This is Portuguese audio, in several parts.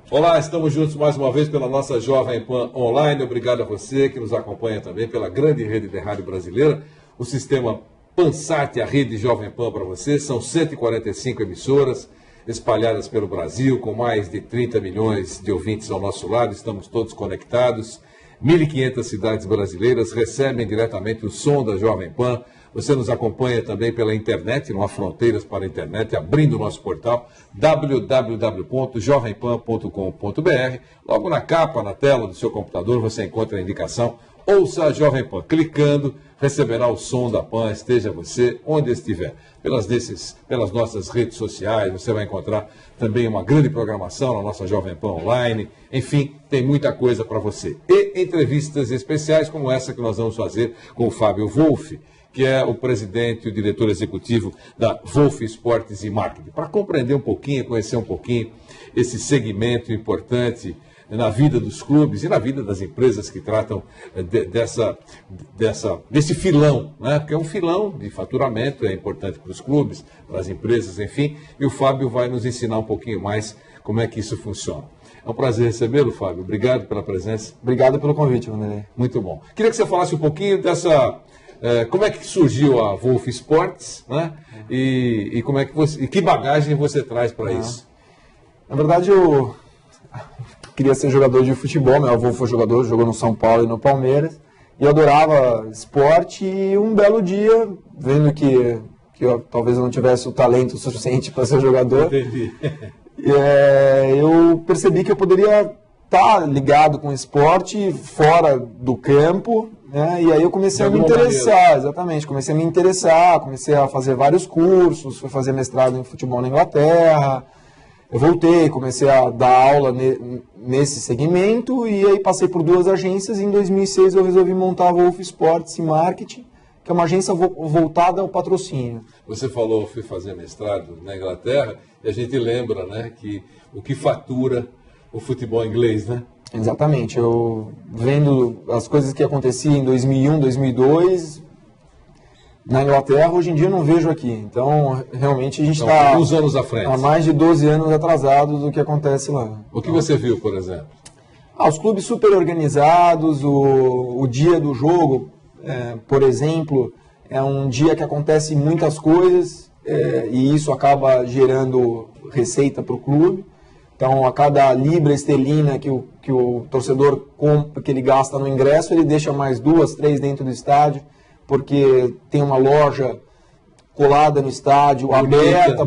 Olá, estamos juntos mais uma vez pela nossa Jovem Pan Online. Obrigado a você que nos acompanha também pela grande rede de rádio brasileira, o sistema Pansat, a rede Jovem Pan para você. São 145 emissoras espalhadas pelo Brasil, com mais de 30 milhões de ouvintes ao nosso lado. Estamos todos conectados. 1.500 cidades brasileiras recebem diretamente o som da Jovem Pan. Você nos acompanha também pela internet, não há fronteiras para a internet, abrindo o nosso portal www.jovempan.com.br. Logo na capa, na tela do seu computador, você encontra a indicação Ouça a Jovem Pan. Clicando, receberá o som da Pan, esteja você onde estiver. Pelas nossas redes sociais, você vai encontrar também uma grande programação na nossa Jovem Pan Online. Enfim, tem muita coisa para você. E entrevistas especiais como essa que nós vamos fazer com o Fábio Wolff, que é o presidente e o diretor executivo da Wolff Esportes e Marketing. Para compreender um pouquinho, conhecer um pouquinho esse segmento importante na vida dos clubes e na vida das empresas que tratam desse filão, né? Porque é um filão de faturamento, é importante para os clubes, para as empresas, enfim, e o Fábio vai nos ensinar um pouquinho mais como é que isso funciona. É um prazer recebê-lo, Fábio. Obrigado pela presença. Obrigado pelo convite, Vanderlei. Muito bom. Queria que você falasse um pouquinho dessa... como é que surgiu a Wolff Esportes, né? E como é que que bagagem você traz para isso? Na verdade, eu queria ser jogador de futebol. Meu avô foi jogador, jogou no São Paulo e no Palmeiras. E eu adorava esporte e um belo dia, vendo que talvez eu não tivesse o talento suficiente para ser jogador, Entendi. Eu percebi que eu poderia estar ligado com o esporte fora do campo, né? E aí eu comecei a me interessar, exatamente, comecei a me interessar, comecei a fazer vários cursos, fui fazer mestrado em futebol na Inglaterra, eu voltei, comecei a dar aula nesse segmento e aí passei por 2 agências e em 2006 eu resolvi montar a Wolff Esportes e Marketing, que é uma agência voltada ao patrocínio. Você falou, fui fazer mestrado na Inglaterra e a gente lembra, né, que o que fatura o futebol inglês, né? Exatamente, eu vendo as coisas que aconteciam em 2001, 2002, na Inglaterra, hoje em dia eu não vejo aqui. Então, realmente, a gente está uns anos à frente. Há mais de 12 anos atrasado do que acontece lá. O que você viu, por exemplo? Os clubes super organizados, o dia do jogo, por exemplo, é um dia que acontece muitas coisas e isso acaba gerando receita para o clube. Então, a cada libra esterlina que o torcedor compra, que ele gasta no ingresso, ele deixa mais 2, 3 dentro do estádio, porque tem uma loja colada no estádio,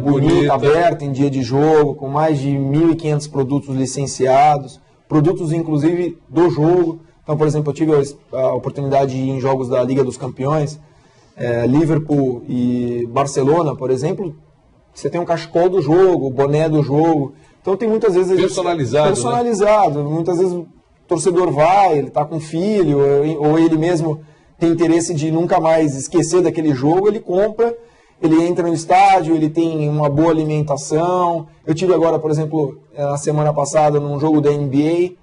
bonita, aberta em dia de jogo, com mais de 1.500 produtos licenciados, produtos inclusive do jogo. Então, por exemplo, eu tive a oportunidade de ir em jogos da Liga dos Campeões, Liverpool e Barcelona, por exemplo, você tem um cachecol do jogo, o boné do jogo. Então tem muitas vezes... Personalizado. Né? Muitas vezes o torcedor vai, ele está com filho, ou ele mesmo tem interesse de nunca mais esquecer daquele jogo, ele compra, ele entra no estádio, ele tem uma boa alimentação. Eu tive agora, por exemplo, na semana passada, num jogo da NBA,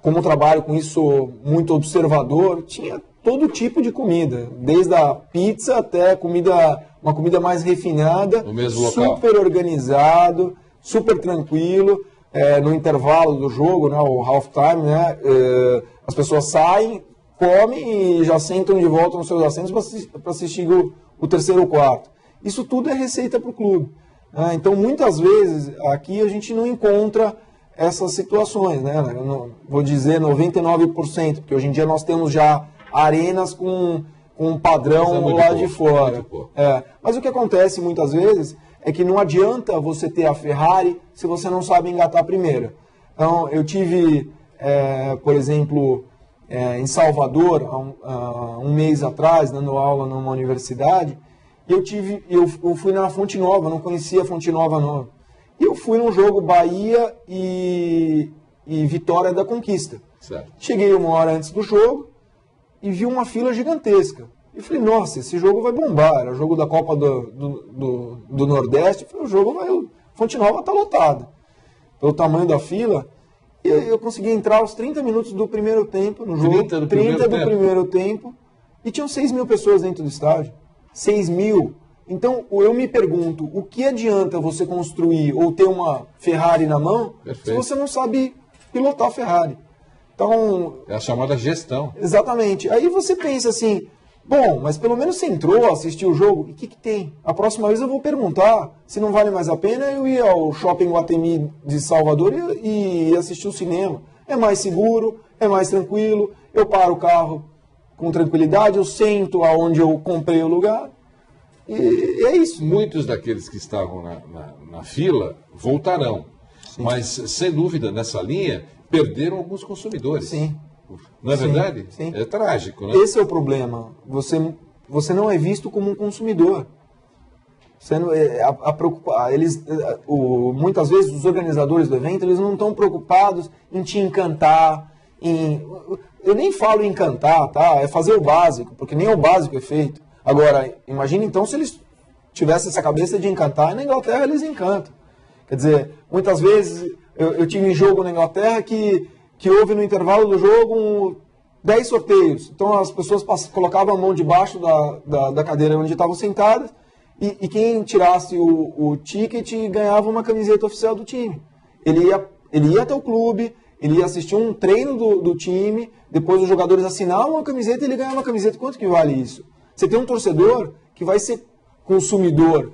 como eu trabalho com isso muito observador, tinha todo tipo de comida, desde a pizza até uma comida mais refinada, no mesmo local. Super organizado, super tranquilo, no intervalo do jogo, né, o halftime, né, as pessoas saem, comem e já sentam de volta nos seus assentos para assistir o terceiro quarto. Isso tudo é receita para o clube. Né? Então, muitas vezes, aqui a gente não encontra essas situações. Né? Eu não, vou dizer 99%, porque hoje em dia nós temos já arenas com um padrão lá de fora. Mas o que acontece muitas vezes é que não adianta você ter a Ferrari se você não sabe engatar a primeira. Então, eu tive, por exemplo, em Salvador, há um mês atrás, dando aula numa universidade, eu fui na Fonte Nova, não conhecia a Fonte Nova não. E eu fui num jogo Bahia e Vitória da Conquista. Certo. Cheguei 1 hora antes do jogo e vi uma fila gigantesca. E falei, nossa, esse jogo vai bombar. Era o jogo da Copa do Nordeste. Eu falei, o jogo vai... Fonte Nova está lotada. Pelo tamanho da fila... Eu consegui entrar aos 30 minutos do primeiro tempo no jogo. 30 do primeiro tempo. E tinham 6 mil pessoas dentro do estádio. 6 mil. Então, eu me pergunto, o que adianta você construir ou ter uma Ferrari na mão se você não sabe pilotar a Ferrari? Então, é a chamada gestão. Exatamente. Aí você pensa assim, bom, mas pelo menos você entrou, assistiu o jogo, e o que tem? A próxima vez eu vou perguntar se não vale mais a pena eu ir ao Shopping Guatemi de Salvador e assistir o cinema. É mais seguro, é mais tranquilo, eu paro o carro com tranquilidade, eu sento aonde eu comprei o lugar, e é isso. Muitos daqueles que estavam na fila voltarão, sim, mas, sem dúvida, nessa linha, perderam alguns consumidores. Sim. Não é verdade? Sim. É trágico, né? Esse é o problema. Você não é visto como um consumidor. Você não, muitas vezes os organizadores do evento eles não estão preocupados em te encantar. Eu nem falo em encantar, tá? É fazer o básico, porque nem o básico é feito. Agora, imagine então se eles tivessem essa cabeça de encantar, e na Inglaterra eles encantam. Quer dizer, muitas vezes eu tive jogo na Inglaterra que houve no intervalo do jogo 10 sorteios. Então as pessoas colocavam a mão debaixo da cadeira onde estavam sentadas e quem tirasse o ticket ganhava uma camiseta oficial do time. Ele ia até o clube, ele ia assistir um treino do time, depois os jogadores assinavam a camiseta e ele ganhava uma camiseta. Quanto que vale isso? Você tem um torcedor que vai ser consumidor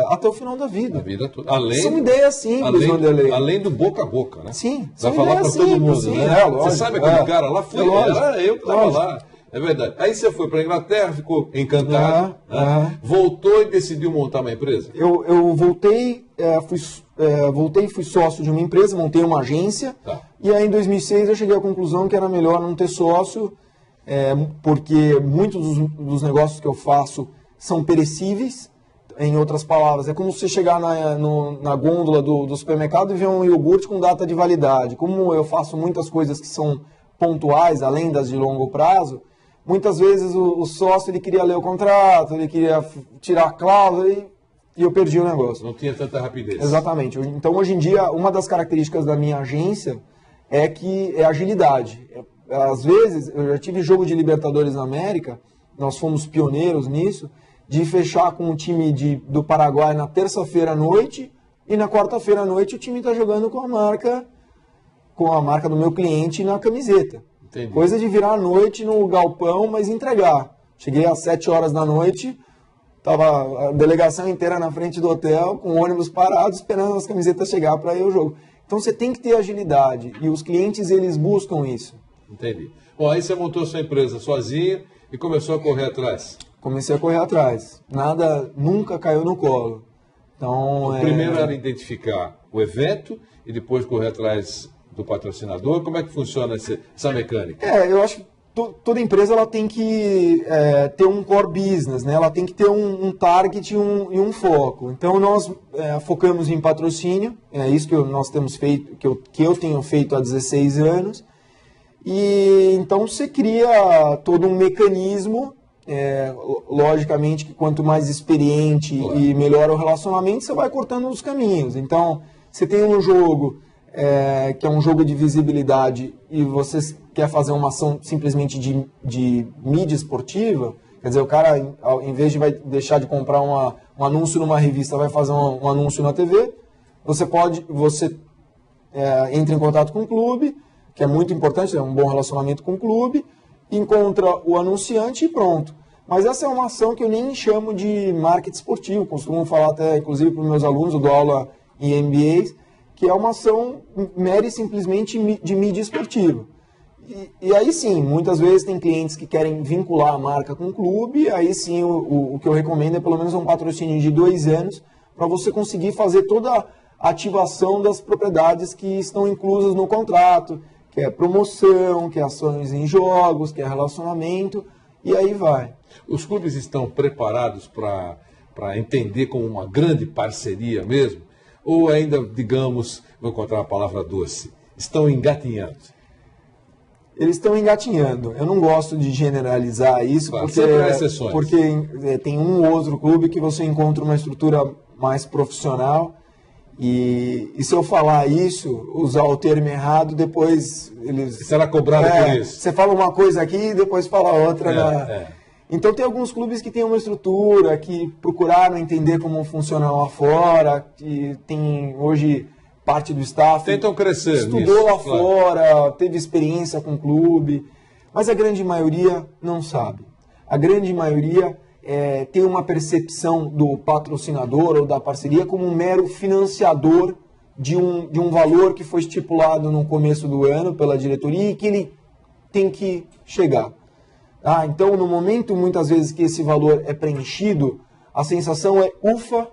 até o final da vida. A vida toda. São ideias simples, Vanderlei. Além do boca a boca, né? Sim. Vai falar para todo mundo, sim, né? lógico, você sabe aquele cara lá? Era eu que estava lá. É verdade. Aí você foi para a Inglaterra, ficou encantado, voltou e decidiu montar uma empresa? Eu voltei, fui sócio de uma empresa, montei uma agência, e aí em 2006 eu cheguei à conclusão que era melhor não ter sócio, porque muitos dos negócios que eu faço são perecíveis. Em outras palavras, é como você chegar na gôndola do supermercado e ver um iogurte com data de validade. Como eu faço muitas coisas que são pontuais, além das de longo prazo, muitas vezes o sócio ele queria ler o contrato, ele queria tirar a cláusula e eu perdi o negócio. Não tinha tanta rapidez. Exatamente. Então, hoje em dia, uma das características da minha agência é a agilidade. Às vezes, eu já tive jogo de Libertadores na América, nós fomos pioneiros nisso, de fechar com o time do Paraguai na terça-feira à noite e na quarta-feira à noite o time está jogando com a marca do meu cliente na camiseta. Entendi. Coisa de virar à noite no galpão, mas entregar. Cheguei às 7 horas da noite, estava a delegação inteira na frente do hotel, com o ônibus parado, esperando as camisetas chegar para ir ao jogo. Então você tem que ter agilidade e os clientes eles buscam isso. Entendi. Bom, aí você montou sua empresa sozinho e começou a correr atrás. Comecei a correr atrás. Nada nunca caiu no colo. Então, o primeiro era identificar o evento e depois correr atrás do patrocinador. Como é que funciona essa mecânica? Eu acho que toda empresa ela tem que ter um core business, né? Ela tem que ter um target e um foco. Então, nós focamos em patrocínio. É isso que nós temos feito, que eu tenho feito há 16 anos. E então você cria todo um mecanismo. Logicamente que quanto mais experiente e melhor o relacionamento, você vai cortando os caminhos. Então, você tem um jogo que é um jogo de visibilidade e você quer fazer uma ação simplesmente de mídia esportiva, quer dizer, o cara, em vez de vai deixar de comprar um anúncio numa revista, vai fazer um anúncio na TV, você entra em contato com o clube, que é muito importante, é um bom relacionamento com o clube, encontra o anunciante e pronto. Mas essa é uma ação que eu nem chamo de marketing esportivo, costumo falar até, inclusive, para os meus alunos, eu dou aula em MBAs, que é uma ação mera e simplesmente de mídia esportiva. E aí sim, muitas vezes tem clientes que querem vincular a marca com o clube, aí sim o que eu recomendo é pelo menos um patrocínio de 2 anos, para você conseguir fazer toda a ativação das propriedades que estão inclusas no contrato, que é promoção, que é ações em jogos, que é relacionamento, e aí vai. Os clubes estão preparados para entender como uma grande parceria mesmo? Ou ainda, digamos, vou encontrar a palavra doce, estão engatinhando? Eles estão engatinhando. Eu não gosto de generalizar isso, claro, porque tem um ou outro clube que você encontra uma estrutura mais profissional. E se eu falar isso, usar o termo errado, depois eles... Será cobrado por isso. Você fala uma coisa aqui e depois fala outra. Então tem alguns clubes que têm uma estrutura, que procuraram entender como funciona lá fora, que tem hoje parte do staff... Tentam crescer estudou nisso, lá claro. fora, teve experiência com o clube, mas a grande maioria não sabe. A grande maioria tem uma percepção do patrocinador ou da parceria como um mero financiador de um valor que foi estipulado no começo do ano pela diretoria e que ele tem que chegar. Então, no momento, muitas vezes, que esse valor é preenchido, a sensação é, ufa,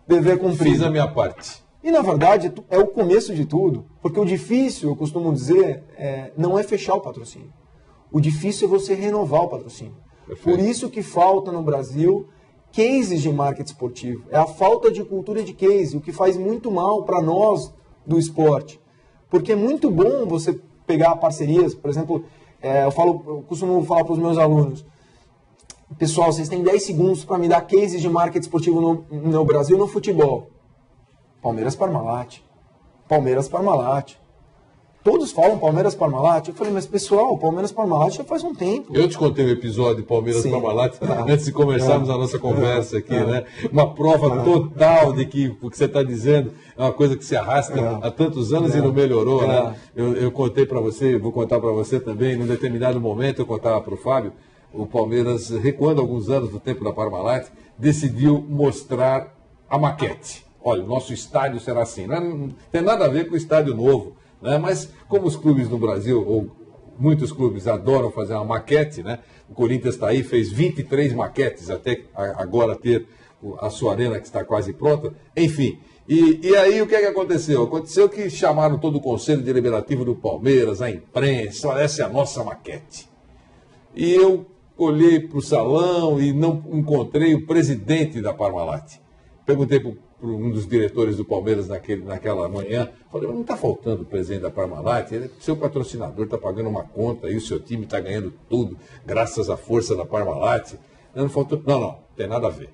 dever cumprido. Fiz a minha parte. E, na verdade, é o começo de tudo. Porque o difícil, eu costumo dizer, não é fechar o patrocínio. O difícil é você renovar o patrocínio. Perfeito. Por isso que falta no Brasil cases de marketing esportivo. É a falta de cultura de case, o que faz muito mal para nós do esporte. Porque é muito bom você pegar parcerias, por exemplo... Eu costumo falar para os meus alunos, pessoal, vocês têm 10 segundos para me dar cases de marketing esportivo no Brasil no futebol. Palmeiras Parmalat. Palmeiras Parmalat. Todos falam Palmeiras Parmalat. Eu falei, mas pessoal, Palmeiras Parmalat já faz um tempo. Eu te contei um episódio de Palmeiras Parmalat antes de começarmos a nossa conversa aqui, né? Uma prova total de que o que você está dizendo é uma coisa que se arrasta há tantos anos e não melhorou, né? Eu contei para você, vou contar para você também, num determinado momento eu contava para o Fábio, o Palmeiras, recuando alguns anos do tempo da Parmalat, decidiu mostrar a maquete. Olha, o nosso estádio será assim. Não tem nada a ver com o estádio novo. Mas como os clubes no Brasil, ou muitos clubes adoram fazer uma maquete, né? O Corinthians está aí, fez 23 maquetes até agora ter a sua arena que está quase pronta. Enfim, e aí o que é que aconteceu? Aconteceu que chamaram todo o Conselho Deliberativo do Palmeiras, a imprensa, olha, essa é a nossa maquete. E eu olhei para o salão e não encontrei o presidente da Parmalat. Perguntei para um dos diretores do Palmeiras naquela manhã, falei, não está faltando o presidente da Parmalat? Seu patrocinador está pagando uma conta e o seu time está ganhando tudo, graças à força da Parmalat. Não faltou. Não, tem nada a ver.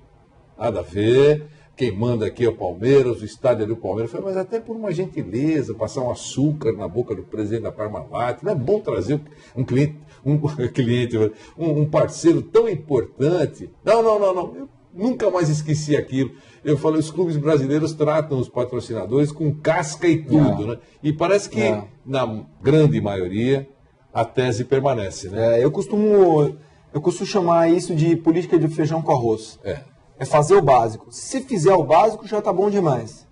Nada a ver. Quem manda aqui é o Palmeiras, o estádio é do Palmeiras. Eu falei, mas até por uma gentileza, passar um açúcar na boca do presidente da Parmalat. Não é bom trazer um parceiro tão importante? Não. Eu nunca mais esqueci aquilo. Eu falei, os clubes brasileiros tratam os patrocinadores com casca e tudo, né? E parece que, na grande maioria, a tese permanece, né? Eu costumo chamar isso de política de feijão com arroz. É fazer o básico. Se fizer o básico, já está bom demais.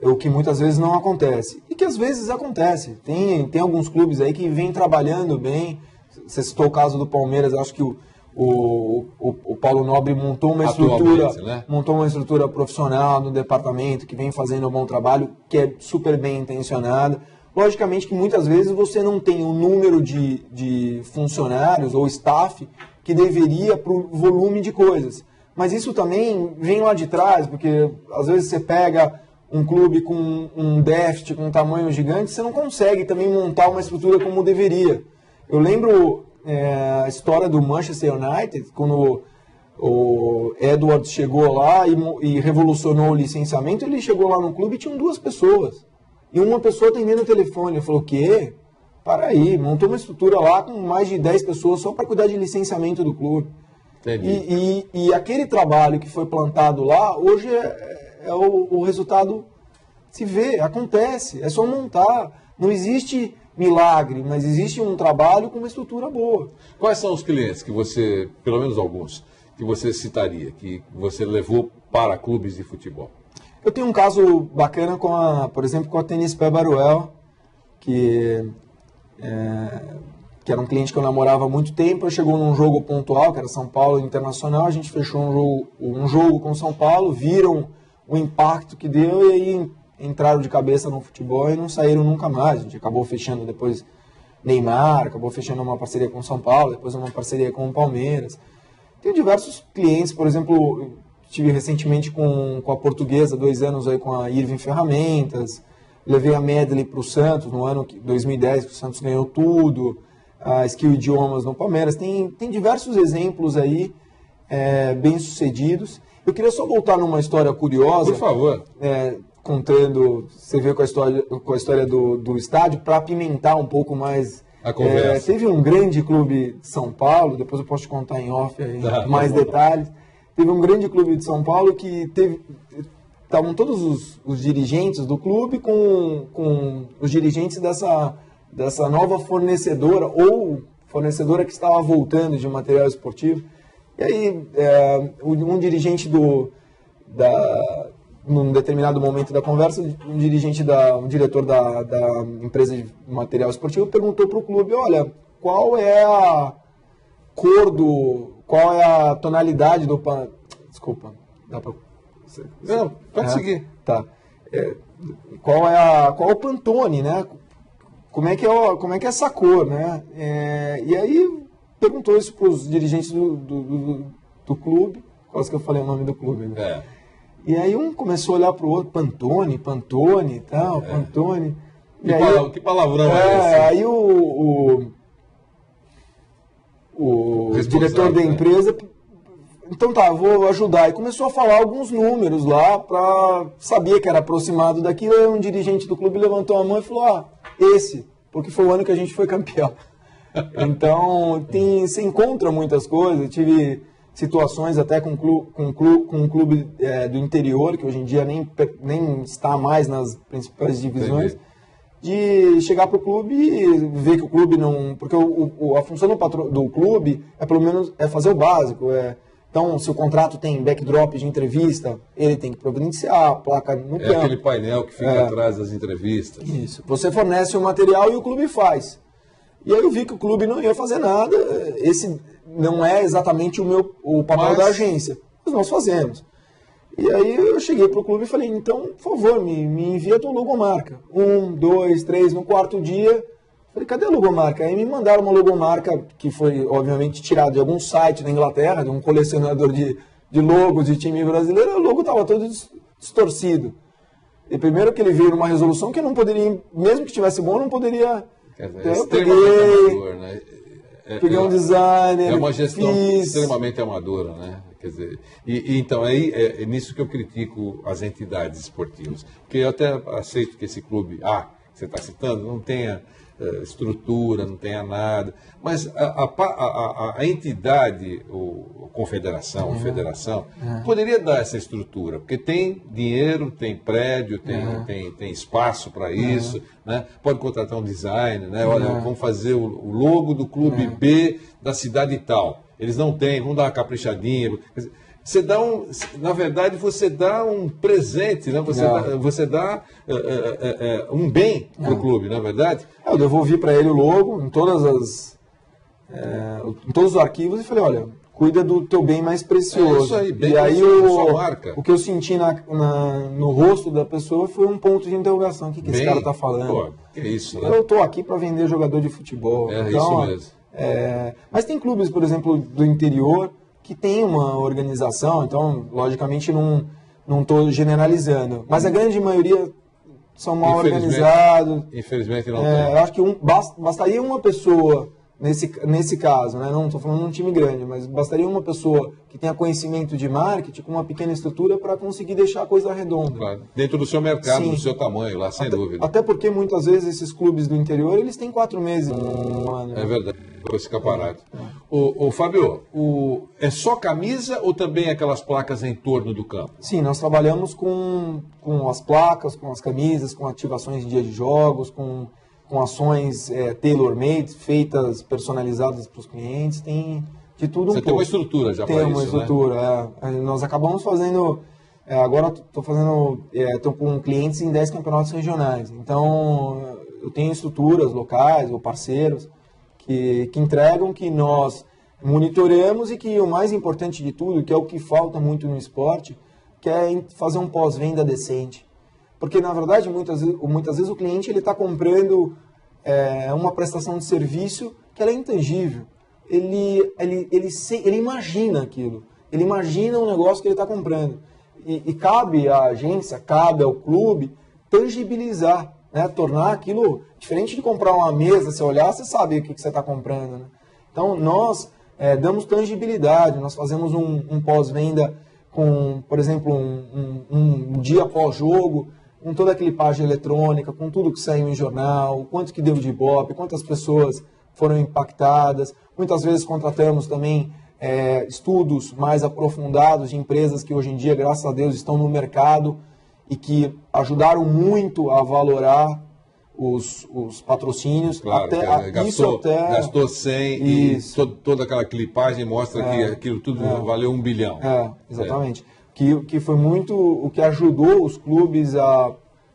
O que muitas vezes não acontece. E que às vezes acontece. Tem alguns clubes aí que vêm trabalhando bem. Você citou o caso do Palmeiras, acho que o Paulo Nobre montou uma estrutura profissional no departamento que vem fazendo um bom trabalho, que é super bem intencionada. Logicamente que muitas vezes você não tem o número de funcionários ou staff que deveria para o volume de coisas. Mas isso também vem lá de trás, porque às vezes você pega um clube com um déficit, com um tamanho gigante, você não consegue também montar uma estrutura como deveria. Eu lembro a história do Manchester United, quando o Edwards chegou lá e revolucionou o licenciamento, ele chegou lá no clube e tinham 2 pessoas. E uma pessoa atendendo o telefone. Ele falou, o quê? Para aí, montou uma estrutura lá com mais de 10 pessoas só para cuidar de licenciamento do clube. E aquele trabalho que foi plantado lá, hoje o resultado se vê, acontece, é só montar. Não existe milagre, mas existe um trabalho com uma estrutura boa. Quais são os clientes que você, pelo menos alguns, que você citaria, que você levou para clubes de futebol? Eu tenho um caso bacana, por exemplo, com a Tênis Pé Baruel, que era um cliente que eu namorava há muito tempo. Chegou num jogo pontual, que era São Paulo Internacional, a gente fechou um jogo com São Paulo, viram o impacto que deu e aí entraram de cabeça no futebol e não saíram nunca mais. A gente acabou fechando depois Neymar, acabou fechando uma parceria com São Paulo, depois uma parceria com o Palmeiras. Tenho diversos clientes, por exemplo, estive recentemente com a Portuguesa, 2 anos aí com a Irving Ferramentas, levei a Medley para o Santos no ano 2010, que o Santos ganhou tudo, a Skill Idiomas no Palmeiras. Tem diversos exemplos aí bem-sucedidos. Eu queria só voltar numa história curiosa. Por favor. Contando, você vê com a história do estádio, para apimentar um pouco mais a conversa. Teve um grande clube de São Paulo, depois eu posso te contar em off mais detalhes. Teve um grande clube de São Paulo que estavam todos os dirigentes do clube com os dirigentes dessa nova fornecedora, ou fornecedora que estava voltando de material esportivo. E aí, um dirigente num determinado momento da conversa, um diretor da empresa de material esportivo perguntou para o clube, olha, qual é a tonalidade do... Desculpa, dá para... Não, pode seguir. Tá. Qual é o Pantone, né? Como é que é essa cor, né? E aí perguntou isso para os dirigentes do clube, quase que eu falei o nome do clube. Né? E aí um começou a olhar para o outro, Pantone e tal, Pantone. Que palavrão é esse? Aí o diretor da empresa... Então tá, vou ajudar. E começou a falar alguns números lá, sabia que era aproximado daquilo, e um dirigente do clube levantou a mão e falou, porque foi o ano que a gente foi campeão. Então, você encontra muitas coisas. Eu tive situações até com um clube do interior, que hoje em dia nem está mais nas principais divisões, de chegar para o clube e ver que o clube não... Porque a função do clube é pelo menos fazer o básico, Então, se o contrato tem backdrop de entrevista, ele tem que providenciar a placa no campo. Aquele painel que fica atrás das entrevistas. Isso. Você fornece o material e o clube faz. E aí eu vi que o clube não ia fazer nada. Esse não é exatamente o papel da agência. Mas nós fazemos. E aí eu cheguei para o clube e falei, então, por favor, me envia a tua logomarca. 1, 2, 3, no quarto dia... Falei, cadê a logomarca? Aí me mandaram uma logomarca que foi, obviamente, tirada de algum site na Inglaterra, de um colecionador de logos de time brasileiro, o logo estava todo distorcido. E primeiro que ele veio numa resolução que eu não poderia, mesmo que estivesse bom, eu não poderia... Eu peguei um designer, é uma gestão extremamente amadora, né? Quer dizer, então, aí é nisso que eu critico as entidades esportivas. Porque eu até aceito que esse clube A, que você está citando, não tenha... estrutura, não tenha nada, mas a entidade, ou confederação, federação, poderia dar essa estrutura, porque tem dinheiro, tem prédio, tem espaço para isso, né? Pode contratar um designer, né? Olha, vamos fazer o logo do clube B da cidade tal. Eles não têm, vamos dar uma caprichadinha. Quer dizer, na verdade, você dá um presente, né? Você dá um bem para o clube, não é verdade? Eu devolvi para ele o logo em todos os arquivos e falei, olha, cuida do teu bem mais precioso. Isso aí, bem e aí sua marca. O que eu senti no rosto da pessoa foi um ponto de interrogação. O que esse cara está falando? Pô, que isso, né? Eu estou aqui para vender jogador de futebol. Então, isso mesmo. Mas tem clubes, por exemplo, do interior que tem uma organização, então, logicamente, não estou generalizando. Mas a grande maioria são mal organizados. Infelizmente não tem. Eu acho que bastaria uma pessoa, nesse caso, né? Não estou falando de um time grande, mas bastaria uma pessoa que tenha conhecimento de marketing, com uma pequena estrutura, para conseguir deixar a coisa redonda. Claro. Dentro do seu mercado, do seu tamanho, lá, sem dúvida. Até porque, muitas vezes, esses clubes do interior, eles têm 4 meses no ano. É verdade. Esse escaparate. Ô, Fábio, é só camisa ou também aquelas placas em torno do campo? Sim, nós trabalhamos com as placas, com as camisas, com ativações de dia de jogos, com ações tailor-made, feitas, personalizadas para os clientes, tem de tudo um pouco. Você tem uma estrutura já para isso, Tem uma estrutura, né? Nós acabamos fazendo... agora estou com clientes em 10 campeonatos regionais, então eu tenho estruturas locais ou parceiros que entregam, que nós monitoramos e que o mais importante de tudo, que é o que falta muito no esporte, que é fazer um pós-venda decente. Porque, na verdade, muitas vezes o cliente está comprando uma prestação de serviço que ela é intangível. Ele imagina aquilo. Ele imagina um negócio que ele está comprando. E cabe à agência, cabe ao clube tangibilizar, né? Tornar aquilo diferente de comprar uma mesa, você olhar, você sabe o que você está comprando. Né? Então, nós damos tangibilidade, nós fazemos um pós-venda com, por exemplo, um dia pós-jogo, com toda a clipagem eletrônica, com tudo que saiu em jornal, quanto que deu de ibope, quantas pessoas foram impactadas. Muitas vezes contratamos também estudos mais aprofundados de empresas que hoje em dia, graças a Deus, estão no mercado e que ajudaram muito a valorar os patrocínios. Claro, gastou 100 isso. E toda aquela clipagem mostra que aquilo tudo valeu 1 bilhão. Exatamente. Que foi muito o que ajudou os clubes a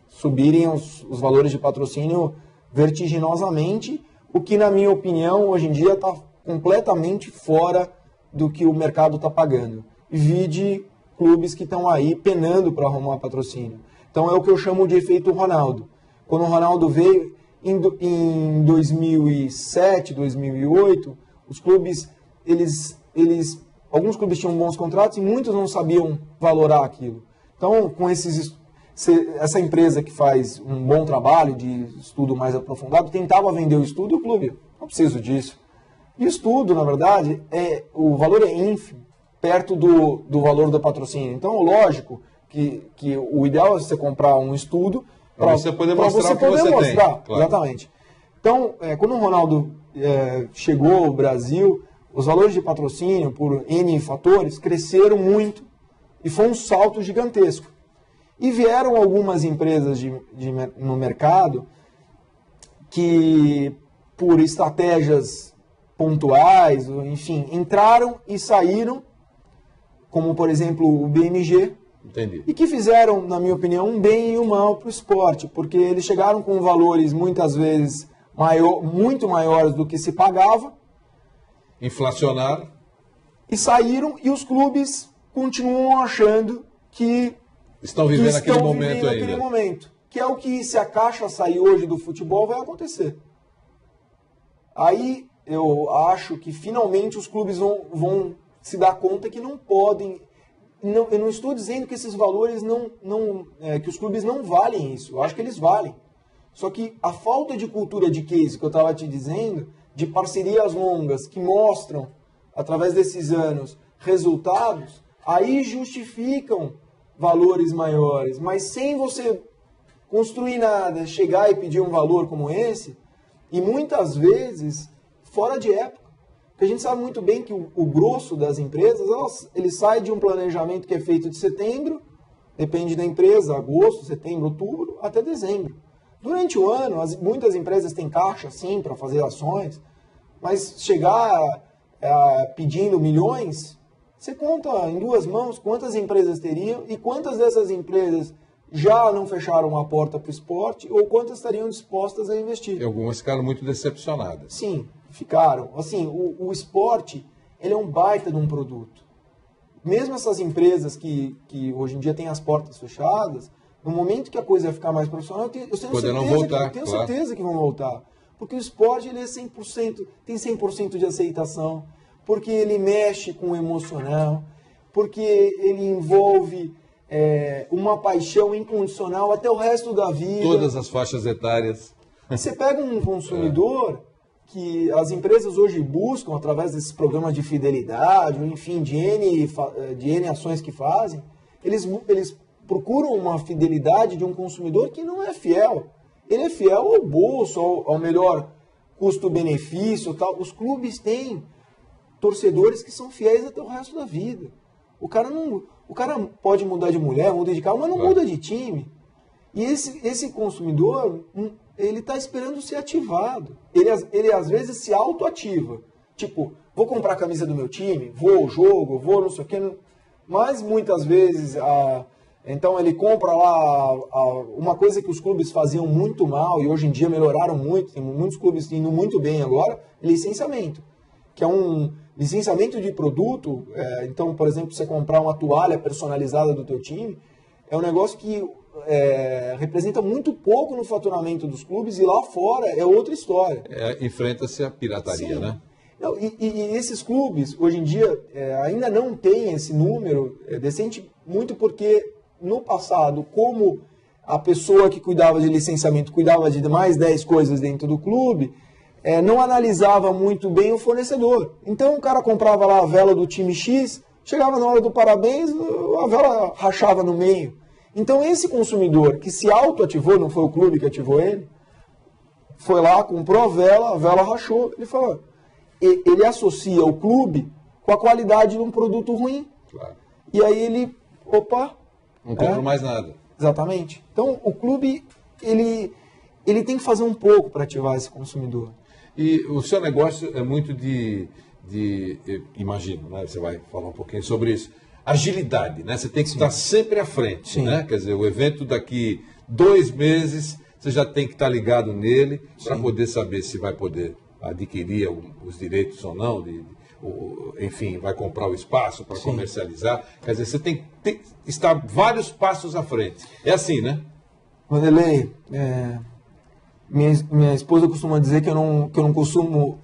subirem os valores de patrocínio vertiginosamente, o que, na minha opinião, hoje em dia está completamente fora do que o mercado está pagando. Vide clubes que estão aí penando para arrumar patrocínio. Então é o que eu chamo de efeito Ronaldo. Quando o Ronaldo veio, em 2007, 2008, os clubes, alguns clubes tinham bons contratos e muitos não sabiam valorar aquilo. Então, com essa empresa que faz um bom trabalho de estudo mais aprofundado, tentava vender o estudo e o clube, não preciso disso. E o estudo, na verdade, o valor é ínfimo, perto do valor do patrocínio. Então, lógico que o ideal é você comprar um estudo para você poder mostrar o que você tem. Claro. Exatamente. Então, quando o Ronaldo chegou ao Brasil, os valores de patrocínio, por N fatores, cresceram muito e foi um salto gigantesco. E vieram algumas empresas no mercado que, por estratégias pontuais, enfim, entraram e saíram, como, por exemplo, o BMG, Entendi. E que fizeram, na minha opinião, um bem e um mal para o esporte, porque eles chegaram com valores, muitas vezes, muito maiores do que se pagava. Inflacionaram. E saíram, e os clubes continuam achando que estão vivendo aquele momento ainda. Aquele momento, que é o que, se a Caixa sair hoje do futebol, vai acontecer. Aí eu acho que finalmente os clubes vão se dar conta que não podem. Eu não estou dizendo que esses valores que os clubes não valem isso. Eu acho que eles valem. Só que a falta de cultura de case que eu estava te dizendo, de parcerias longas que mostram, através desses anos, resultados, aí justificam valores maiores. Mas sem você construir nada, chegar e pedir um valor como esse, e muitas vezes fora de época. Porque a gente sabe muito bem que o grosso das empresas, ele sai de um planejamento que é feito de setembro, depende da empresa, agosto, setembro, outubro, até dezembro. Durante o ano, muitas empresas têm caixa, sim, para fazer ações, mas chegar pedindo milhões, você conta em duas mãos quantas empresas teriam e quantas dessas empresas já não fecharam a porta para o esporte ou quantas estariam dispostas a investir. E algumas ficaram muito decepcionadas. Sim, ficaram. Assim, o esporte, ele é um baita de um produto. Mesmo essas empresas que hoje em dia têm as portas fechadas, no momento que a coisa vai ficar mais profissional, eu tenho certeza que vão voltar. Porque o esporte ele é 100%, tem 100% de aceitação, porque ele mexe com o emocional, porque ele envolve uma paixão incondicional até o resto da vida. Todas as faixas etárias. Você pega um consumidor que as empresas hoje buscam, através desses programas de fidelidade, ou enfim, de N ações que fazem, eles procuram uma fidelidade de um consumidor que não é fiel. Ele é fiel ao bolso, ao melhor custo-benefício, tal. Os clubes têm torcedores que são fiéis até o resto da vida. O cara pode mudar de mulher, muda de carro, mas não muda de time. E esse consumidor, ele está esperando ser ativado. Ele às vezes se autoativa. Tipo, vou comprar a camisa do meu time, vou ao jogo, vou não sei o quê. Mas muitas vezes, então ele compra lá uma coisa que os clubes faziam muito mal e hoje em dia melhoraram muito, tem muitos clubes indo muito bem agora, licenciamento. Que é um licenciamento de produto. Então, por exemplo, você comprar uma toalha personalizada do teu time, é um negócio que representa muito pouco no faturamento dos clubes e lá fora é outra história. Enfrenta-se a pirataria, sim, né? Não, e esses clubes, hoje em dia, ainda não têm esse número decente, muito porque no passado, como a pessoa que cuidava de licenciamento cuidava de mais 10 coisas dentro do clube, não analisava muito bem o fornecedor. Então o cara comprava lá a vela do time X, chegava na hora do parabéns, a vela rachava no meio. Então esse consumidor que se auto-ativou, não foi o clube que ativou ele, foi lá, comprou a vela rachou. Ele falou, ele associa o clube com a qualidade de um produto ruim. Claro. E aí ele, opa... Não compro mais nada. Exatamente. Então o clube, ele tem que fazer um pouco para ativar esse consumidor. E o seu negócio é muito imagino, né? Você vai falar um pouquinho sobre isso. Agilidade, né? Você tem que estar sempre à frente, né? Quer dizer, o evento daqui 2 meses, você já tem que estar ligado nele para poder saber se vai poder adquirir os direitos ou não, enfim, vai comprar o espaço para comercializar. Quer dizer, você tem que estar vários passos à frente. É assim, né? Vanderlei, minha esposa costuma dizer que eu não costumo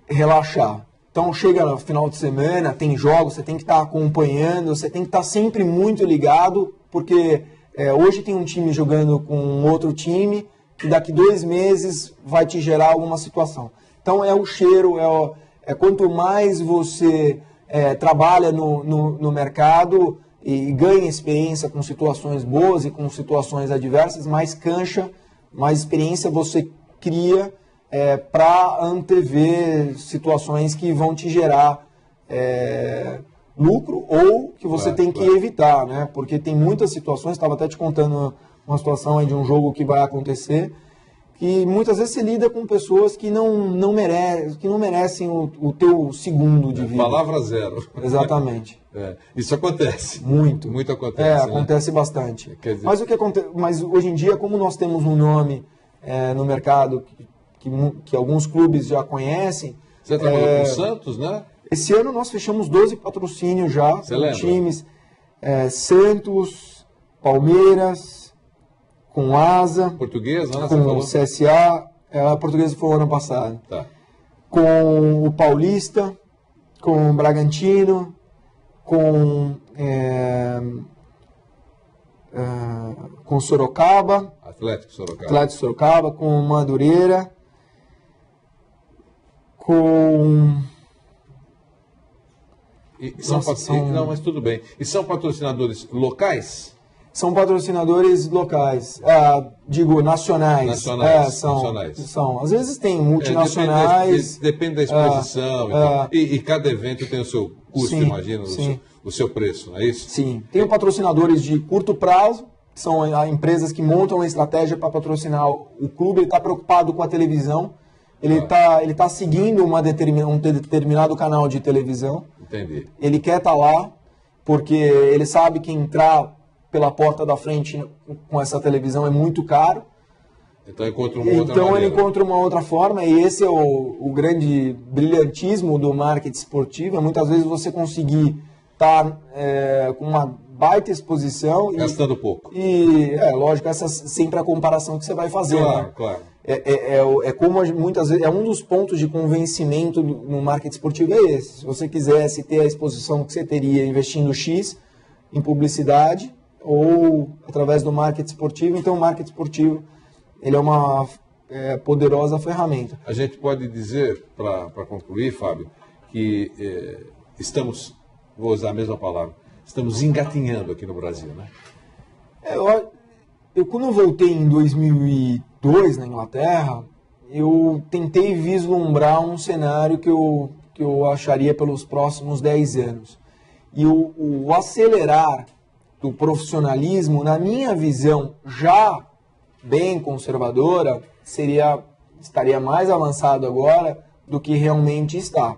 relaxar. Então chega no final de semana, tem jogos, você tem que estar acompanhando, você tem que estar sempre muito ligado, porque hoje tem um time jogando com outro time, que daqui 2 meses vai te gerar alguma situação. Então é o cheiro, quanto mais você trabalha no mercado e ganha experiência com situações boas e com situações adversas, mais cancha, mais experiência você cria para antever situações que vão te gerar lucro ou que você tem que evitar, né? Porque tem muitas situações, estava até te contando uma situação aí de um jogo que vai acontecer, que muitas vezes você lida com pessoas que não merecem o teu segundo de vida. Palavra zero. Exatamente. Isso acontece. Muito acontece. Acontece bastante. Quer dizer... Mas hoje em dia, como nós temos um nome no mercado que alguns clubes já conhecem... Você trabalhou com o Santos, né? Esse ano nós fechamos 12 patrocínios já com times. Santos, Palmeiras, com Asa, Portuguesa, né? com o CSA, a Portuguesa foi o ano passado, tá. Com o Paulista, com o Bragantino, com Sorocaba, Atlético Sorocaba, com Madureira, com... Não, mas tudo bem. E são patrocinadores locais? São patrocinadores locais, digo, nacionais. Nacionais. São. Às vezes tem multinacionais. Depende da exposição. E cada evento tem o seu custo, imagino, o seu preço, não é isso? Sim. Tem patrocinadores de curto prazo, que são empresas que montam uma estratégia para patrocinar o clube. Ele está preocupado com a televisão. Ele está seguindo um determinado canal de televisão. Entendi. Ele quer estar lá, porque ele sabe que entrar pela porta da frente com essa televisão é muito caro. Então ele encontra uma outra forma, e esse é o grande brilhantismo do marketing esportivo. Muitas vezes você conseguir estar com uma baita exposição. Gastando pouco. E, lógico, essa sempre a comparação que você vai fazer. Claro. Como muitas vezes, um dos pontos de convencimento no marketing esportivo é esse. Se você quisesse ter a exposição que você teria investindo X em publicidade ou através do marketing esportivo, então o marketing esportivo ele é uma poderosa ferramenta. A gente pode dizer, para concluir, Fábio, que estamos, vou usar a mesma palavra, estamos engatinhando aqui no Brasil, né? Eu quando eu voltei em 2002 na Inglaterra, eu tentei vislumbrar um cenário que eu acharia pelos próximos 10 anos. E o acelerar do profissionalismo, na minha visão, já bem conservadora, estaria mais avançado agora do que realmente está.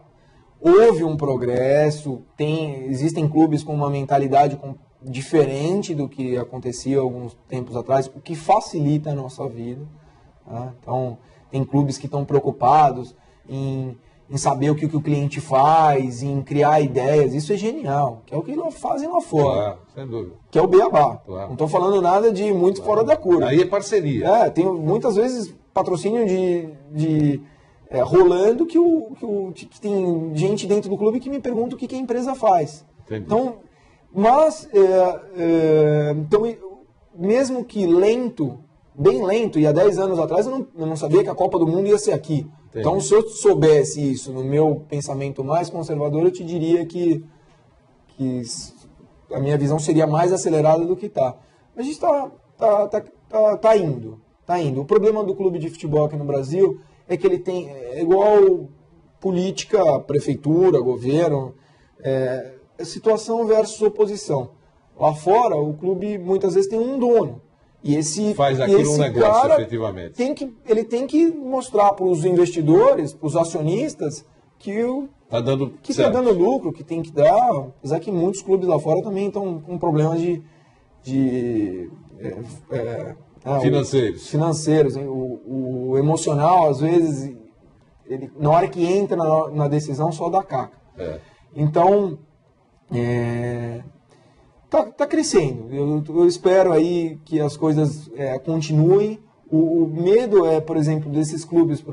Houve um progresso, existem clubes com uma mentalidade diferente do que acontecia alguns tempos atrás, o que facilita a nossa vida. Tá? Então, tem clubes que estão preocupados em saber o que o cliente faz, em criar ideias. Isso é genial, que é o que fazem lá fora. Claro, sem dúvida. Que é o beabá. Claro. Não estou falando nada de muito fora da curva. Aí é parceria. Tem muitas vezes patrocínio rolando que tem gente dentro do clube que me pergunta o que a empresa faz. Entendi. Então, mesmo que lento, bem lento, e há 10 anos atrás eu não sabia que a Copa do Mundo ia ser aqui. Entendi. Então, se eu soubesse isso no meu pensamento mais conservador, eu te diria que a minha visão seria mais acelerada do que está. A gente tá indo. O problema do clube de futebol aqui no Brasil é que ele tem, é igual política, prefeitura, governo, situação versus oposição. Lá fora, o clube muitas vezes tem um dono. E esse faz aquilo um negócio, cara efetivamente. Ele tem que mostrar para os investidores, para os acionistas, que está dando, tá dando lucro, que tem que dar. Apesar que muitos clubes lá fora também estão com problemas financeiros. Hein? O emocional, às vezes, na hora que entra na decisão, só dá caca. Então, tá crescendo. Eu espero aí que as coisas continuem. O medo por exemplo, desses clubes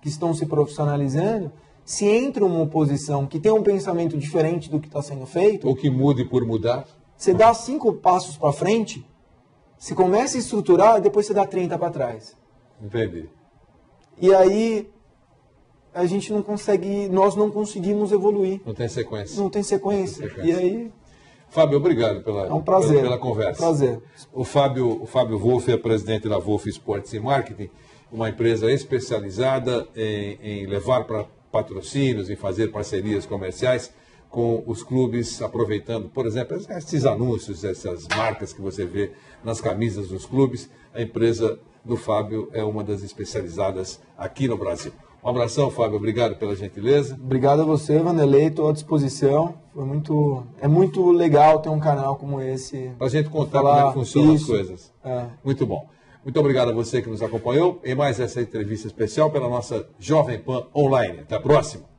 que estão se profissionalizando, se entra uma oposição que tem um pensamento diferente do que está sendo feito... Ou que mude por mudar. Você dá 5 passos para frente, você começa a estruturar, depois você dá 30 para trás. Entendi. E aí, a gente nós não conseguimos evoluir. Não tem sequência. Não tem sequência. E aí... Fábio, obrigado um prazer, pela conversa. É um prazer. O Fábio Wolff é presidente da Wolff Sports e Marketing, uma empresa especializada em levar para patrocínios, em fazer parcerias comerciais com os clubes, aproveitando, por exemplo, esses anúncios, essas marcas que você vê nas camisas dos clubes. A empresa do Fábio é uma das especializadas aqui no Brasil. Um abração, Fábio. Obrigado pela gentileza. Obrigado a você, Vanderlei. Estou à disposição. É muito legal ter um canal como esse. Para a gente contar como é que funcionam as coisas. Muito bom. Muito obrigado a você que nos acompanhou em mais essa entrevista especial pela nossa Jovem Pan Online. Até a próxima.